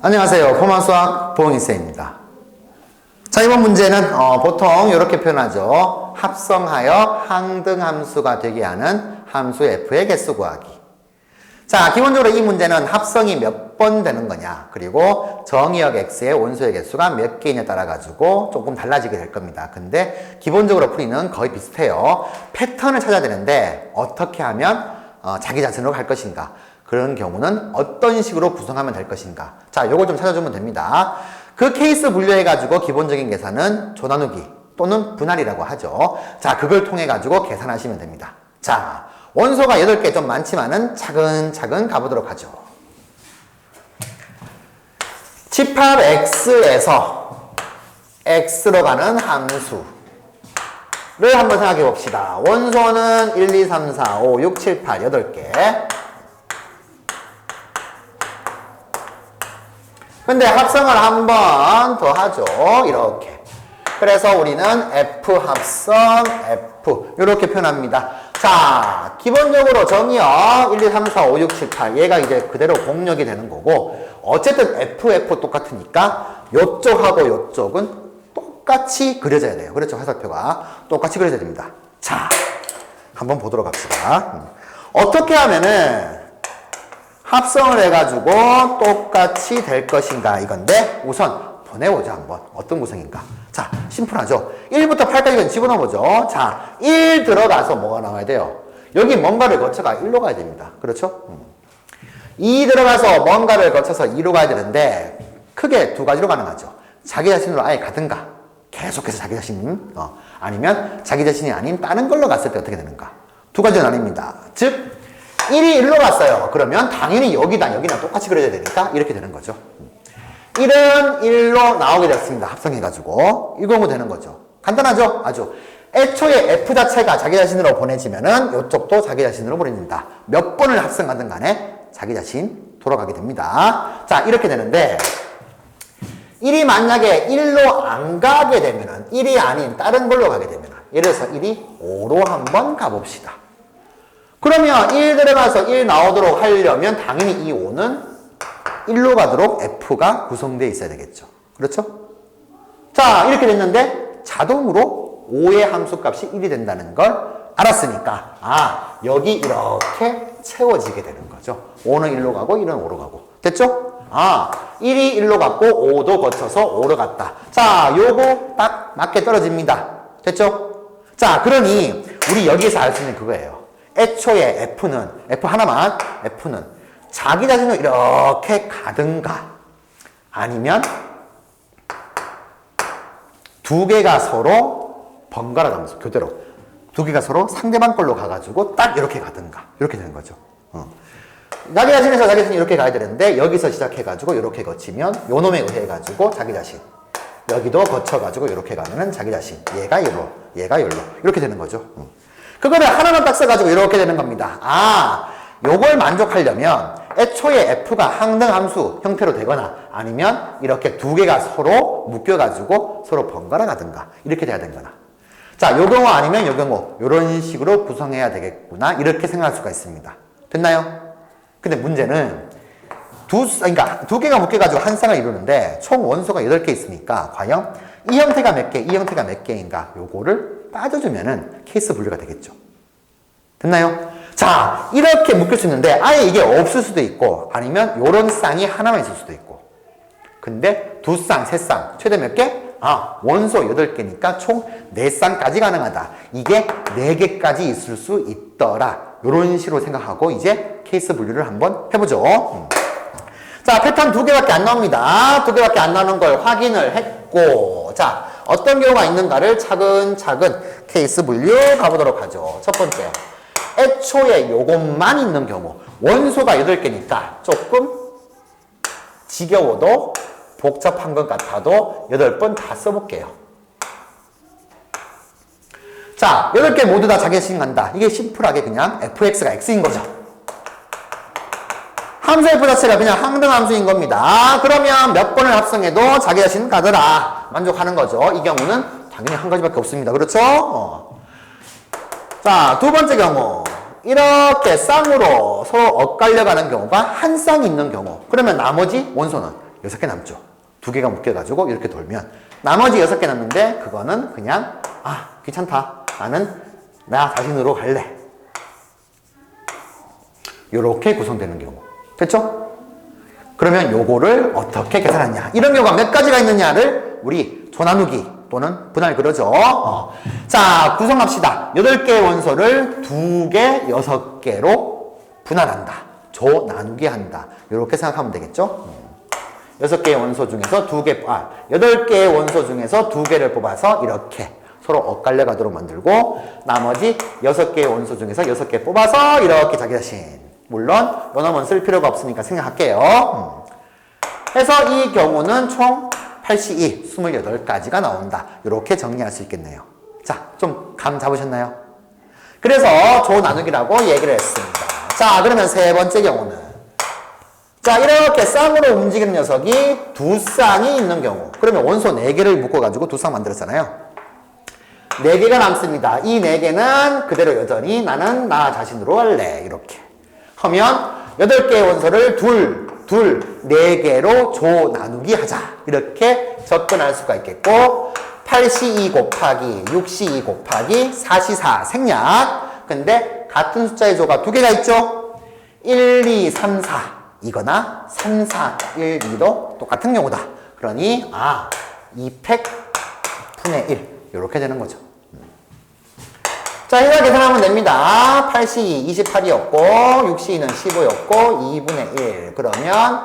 안녕하세요. 포만수학 보응이쌤입니다. 자, 이번 문제는 보통 이렇게 표현하죠. 합성하여 항등함수가 되게 하는 함수 f의 개수 구하기. 자, 기본적으로 이 문제는 합성이 몇 번 되는 거냐, 그리고 정의역 x의 원소의 개수가 몇 개이냐에 따라 가지고 조금 달라지게 될 겁니다. 근데 기본적으로 풀이는 거의 비슷해요. 패턴을 찾아야 되는데 어떻게 하면 자기 자신으로 갈 것인가, 그런 경우는 어떤 식으로 구성하면 될 것인가. 자, 요걸 좀 찾아주면 됩니다. 그 케이스 분류해가지고 기본적인 계산은 조나누기 또는 분할이라고 하죠. 자, 그걸 통해가지고 계산하시면 됩니다. 자, 원소가 8개 좀 많지만은 차근차근 가보도록 하죠. 집합 x에서 x로 가는 함수를 한번 생각해 봅시다. 원소는 1, 2, 3, 4, 5, 6, 7, 8, 8개. 근데 합성을 한 번 더 하죠. 이렇게. 그래서 우리는 F 합성 F 이렇게 표현합니다. 자, 기본적으로 정의역 1, 2, 3, 4, 5, 6, 7, 8 얘가 이제 그대로 공역이 되는 거고, 어쨌든 F 똑같으니까 요쪽하고 요쪽은 똑같이 그려져야 돼요. 그렇죠? 화살표가 똑같이 그려져야 됩니다. 자, 한번 보도록 합시다. 어떻게 하면은 합성을 해가지고 똑같이 될 것인가 이건데, 우선 보내보자 한번. 어떤 구성인가. 자, 심플하죠. 1부터 8까지 집어넣어보죠. 자, 1 들어가서 뭐가 나와야 돼요? 여기 뭔가를 거쳐가 1로 가야 됩니다. 그렇죠? 2 들어가서 뭔가를 거쳐서 2로 가야 되는데, 크게 두 가지로 가능하죠. 자기 자신으로 아예 가든가, 계속해서 자기 자신, 아니면 자기 자신이 아닌 다른 걸로 갔을 때 어떻게 되는가. 두 가지로 나뉩니다. 즉 1이 1로 갔어요. 그러면 당연히 여기나 여기나 똑같이 그려야 되니까 이렇게 되는 거죠. 1은 1로 나오게 됐습니다. 합성해가지고. 이 경우 되는 거죠. 간단하죠? 아주. 애초에 F 자체가 자기 자신으로 보내지면은 이쪽도 자기 자신으로 보내진다. 몇 번을 합성하든 간에 자기 자신 돌아가게 됩니다. 자, 이렇게 되는데, 1이 만약에 1로 안 가게 되면은, 1이 아닌 다른 걸로 가게 되면은, 예를 들어서 1이 5로 한번 가봅시다. 그러면 1 들어가서 1 나오도록 하려면 당연히 이 5는 1로 가도록 F가 구성되어 있어야 되겠죠. 그렇죠? 자, 이렇게 됐는데 자동으로 5의 함수값이 1이 된다는 걸 알았으니까, 아, 여기 이렇게 채워지게 되는 거죠. 5는 1로 가고 1은 5로 가고. 됐죠? 아, 1이 1로 갔고 5도 거쳐서 5로 갔다. 자, 요거 딱 맞게 떨어집니다. 됐죠? 자, 그러니 우리 여기에서 알 수 있는 그거예요. 애초에 F는, F 하나만, F는 자기 자신을 이렇게 가든가, 아니면 두 개가 서로 번갈아 가면서 교대로 두 개가 서로 상대방 걸로 가가지고 딱 이렇게 가든가, 이렇게 되는 거죠. 자기 자신에서 자기 자신이 이렇게 가야 되는데, 여기서 시작해가지고 이렇게 거치면 요 놈에 의해가지고 자기 자신, 여기도 거쳐가지고 이렇게 가면은 자기 자신, 얘가 이로, 얘가 열로, 이렇게 되는 거죠. 그거를 하나만 딱 써가지고 이렇게 되는 겁니다. 아, 요걸 만족하려면 애초에 F가 항등함수 형태로 되거나, 아니면 이렇게 두 개가 서로 묶여가지고 서로 번갈아 가든가, 이렇게 돼야 되거나. 자, 요 경우 아니면 요 경우, 요런 식으로 구성해야 되겠구나, 이렇게 생각할 수가 있습니다. 됐나요? 근데 문제는 그러니까 두 개가 묶여가지고 한 쌍을 이루는데 총 원소가 8개 있으니까 과연 이 형태가 몇 개, 이 형태가 몇 개인가, 요거를 따져주면은 케이스 분류가 되겠죠. 됐나요? 자, 이렇게 묶일 수 있는데 아예 이게 없을 수도 있고, 아니면 요런 쌍이 하나만 있을 수도 있고. 근데 두 쌍, 세 쌍, 최대 몇 개? 아, 원소 8개니까 총 4쌍까지 가능하다. 이게 4개까지 있을 수 있더라. 요런 식으로 생각하고 이제 케이스 분류를 한번 해보죠. 자, 패턴 2개밖에 안 나옵니다. 2개밖에 안 나오는 걸 확인을 했고, 자, 어떤 경우가 있는가를 차근차근 케이스 분류 가보도록 하죠. 첫 번째, 애초에 요것만 있는 경우, 원소가 8개니까 조금 지겨워도 복잡한 것 같아도 8번 다 써볼게요. 자, 8개 모두 다 자기 자신 간다. 이게 심플하게 그냥 fx가 x인 거죠. 함수 f 자체가 그냥 항등함수인 겁니다. 그러면 몇 번을 합성해도 자기 자신 가더라. 만족하는 거죠. 이 경우는 당연히 한 가지밖에 없습니다. 그렇죠? 자, 두 번째 경우. 이렇게 쌍으로 서로 엇갈려 가는 경우가 한 쌍이 있는 경우. 그러면 나머지 원소는 6개 남죠. 2개가 묶여가지고 이렇게 돌면 나머지 6개 남는데 그거는 그냥 귀찮다. 나는 나 자신으로 갈래. 요렇게 구성되는 경우. 됐죠? 그러면 요거를 어떻게 계산하냐. 이런 경우가 몇 가지가 있느냐를 우리 조 나누기 또는 분할 그러죠. 자, 구성합시다. 8개의 원소를 2개, 6개로 분할한다. 조 나누기 한다. 요렇게 생각하면 되겠죠? 6개의 원소 중에서 8개의 원소 중에서 2개를 뽑아서 이렇게 서로 엇갈려 가도록 만들고 나머지 6개의 원소 중에서 6개 뽑아서 이렇게 자기 자신. 물론 요놈은 쓸 필요가 없으니까 생각할게요. 해서 이 경우는 총 82, 28가지가 나온다. 이렇게 정리할 수 있겠네요. 자, 좀 감 잡으셨나요? 그래서 조 나누기라고 얘기를 했습니다. 자, 그러면 세 번째 경우는 자, 이렇게 쌍으로 움직이는 녀석이 두 쌍이 있는 경우. 그러면 원소 4개를 묶어가지고 두 쌍 만들었잖아요. 4개가 남습니다. 이 4개는 그대로 여전히 나는 나 자신으로 할래. 이렇게. 하면 8개의 원소를 4개로 조 나누기 하자. 이렇게 접근할 수가 있겠고 8C2 곱하기 6C2 곱하기 4C4 생략. 근데 같은 숫자의 조가 2개가 있죠? 1, 2, 3, 4 이거나 3, 4, 1, 2도 똑같은 경우다. 그러니 200분의 1 이렇게 되는 거죠. 자, 해서 계산하면 됩니다. 8C2 28이었고 6C2는 15였고 2분의 1 그러면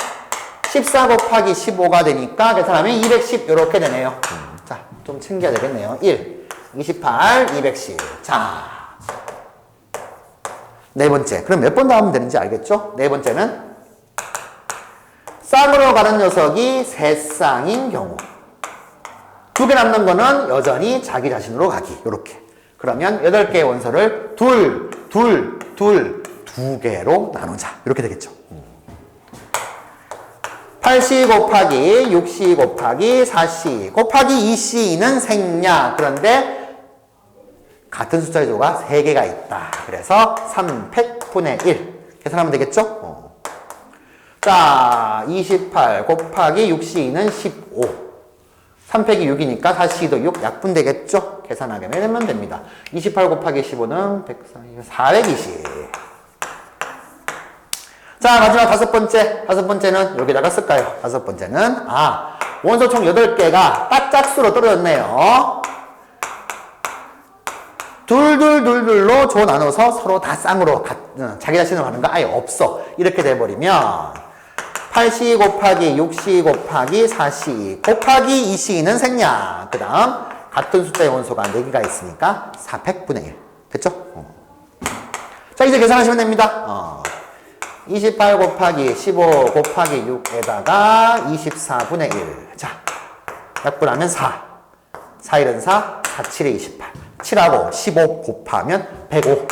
14 곱하기 15가 되니까 계산하면 210 이렇게 되네요. 자, 좀 챙겨야 되겠네요. 1, 28, 210. 자, 네 번째. 그럼 몇 번 더 하면 되는지 알겠죠? 네 번째는 쌍으로 가는 녀석이 3쌍인 경우. 2개 남는 거는 여전히 자기 자신으로 가기. 요렇게. 그러면 8개의 원소를 2개로 나누자. 이렇게 되겠죠. 8C 곱하기 6C 곱하기 4C 곱하기 2C는 생략. 그런데 같은 숫자의 조가 3개가 있다. 그래서 300분의 1 계산하면 되겠죠? 자, 28 곱하기 6C는 15 3 빼기 6이니까 4C도 6 약분 되겠죠? 계산하게 되면 됩니다. 28 곱하기 15는 420. 자, 마지막 다섯 번째는 여기다가 쓸까요? 다섯 번째는 원소 총 8개가 딱 짝수로 떨어졌네요. 둘로 조 나눠서 서로 다 쌍으로 자기 자신을 하는 거 아예 없어. 이렇게 돼버리면 8C 곱하기 6C 곱하기 4C 곱하기 2C는 생략. 그 다음 같은 숫자의 원소가 4개가 있으니까 400분의 1 됐죠? 자, 이제 계산하시면 됩니다. 28 곱하기 15 곱하기 6에다가 24분의 1. 자, 약분하면 4 1은 4 7에 28 7하고 15 곱하면 105.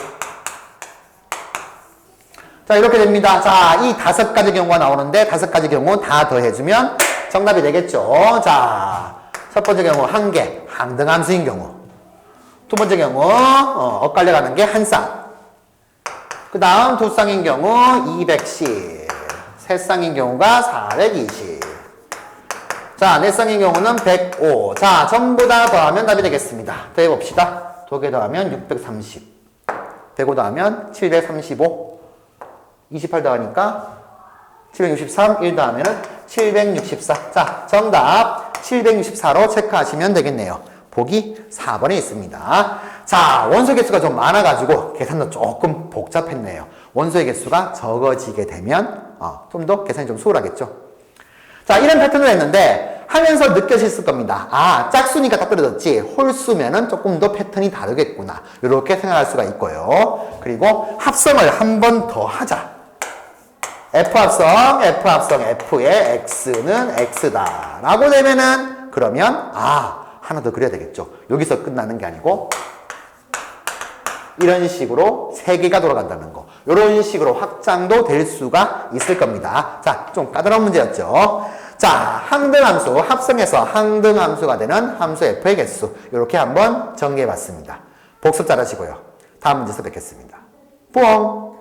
자, 이렇게 됩니다. 자, 이 5가지 경우가 나오는데 5가지 경우 다 더해주면 정답이 되겠죠. 자, 첫 번째 경우 1개, 항등함수인 경우. 두 번째 경우 엇갈려 가는 게 한 쌍. 그 다음 두 쌍인 경우 210. 세 쌍인 경우가 420. 자, 네 쌍인 경우는 105. 자, 전부 다 더하면 답이 되겠습니다. 더해봅시다. 2개 더하면 630. 105 더하면 735. 28 더하니까 763, 1 더하면은 764. 자, 정답 764로 체크하시면 되겠네요. 보기 4번에 있습니다. 자, 원소 개수가 좀 많아가지고 계산도 조금 복잡했네요. 원소의 개수가 적어지게 되면 좀 더 계산이 좀 수월하겠죠. 자, 이런 패턴을 했는데 하면서 느껴졌을 겁니다. 짝수니까 딱 떨어졌지 홀수면은 조금 더 패턴이 다르겠구나. 이렇게 생각할 수가 있고요. 그리고 합성을 한 번 더 하자. F합성, F의 X는 X다 라고 되면은 그러면 하나 더 그려야 되겠죠. 여기서 끝나는 게 아니고 이런 식으로 3개가 돌아간다는 거. 이런 식으로 확장도 될 수가 있을 겁니다. 자, 좀 까다로운 문제였죠. 자, 항등함수, 합성해서 항등함수가 되는 함수 F의 개수. 이렇게 한번 정리해 봤습니다. 복습 잘하시고요. 다음 문제에서 뵙겠습니다. 뽕!